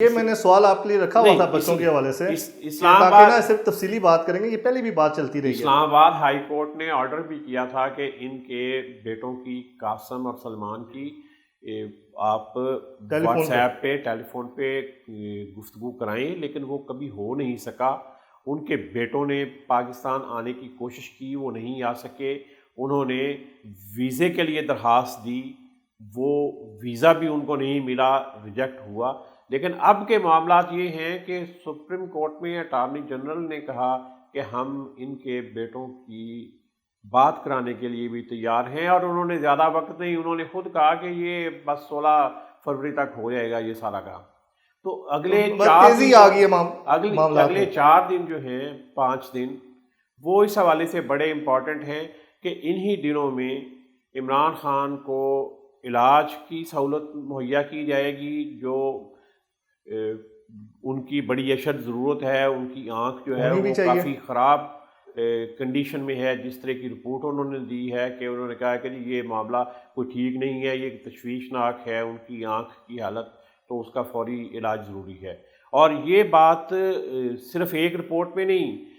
یہ میں نے سوال آپ کے لیے رکھا ہوا تھا بچوں کے حوالے سے، اسلام تاکہ آباد نا صرف تفصیلی بات کریں گے، یہ پہلے بھی بات چلتی رہی ہے۔ اسلام آباد ہائی کورٹ نے آرڈر بھی کیا تھا کہ ان کے بیٹوں کی، قاسم اور سلمان کی، آپ واٹس ایپ پہ، ٹیلی فون پہ گفتگو کرائیں، لیکن وہ کبھی ہو نہیں سکا۔ ان کے بیٹوں نے پاکستان آنے کی کوشش کی، وہ نہیں آ سکے۔ انہوں نے ویزے کے لیے درخواست دی، وہ ویزا بھی ان کو نہیں ملا، ریجیکٹ ہوا۔ لیکن اب کے معاملات یہ ہیں کہ سپریم کورٹ میں اٹارنی جنرل نے کہا کہ ہم ان کے بیٹوں کی بات کرانے کے لیے بھی تیار ہیں، اور انہوں نے زیادہ وقت نہیں، انہوں نے خود کہا کہ یہ بس 16 فروری تک ہو جائے گا یہ سارا کام۔ تو اگلے تیزی آ گئی ہے اگلے 4 دن جو ہیں، 5 دن، وہ اس حوالے سے بڑے امپورٹنٹ ہیں کہ انہی دنوں میں عمران خان کو علاج کی سہولت مہیا کی جائے گی، جو ان کی بڑی اشد ضرورت ہے۔ ان کی آنکھ جو ہے وہ کافی خراب کنڈیشن میں ہے، جس طرح کی رپورٹ انہوں نے دی ہے کہ انہوں نے کہا کہ جی یہ معاملہ کوئی ٹھیک نہیں ہے، یہ تشویشناک ہے ان کی آنکھ کی حالت، تو اس کا فوری علاج ضروری ہے۔ اور یہ بات صرف ایک رپورٹ میں نہیں،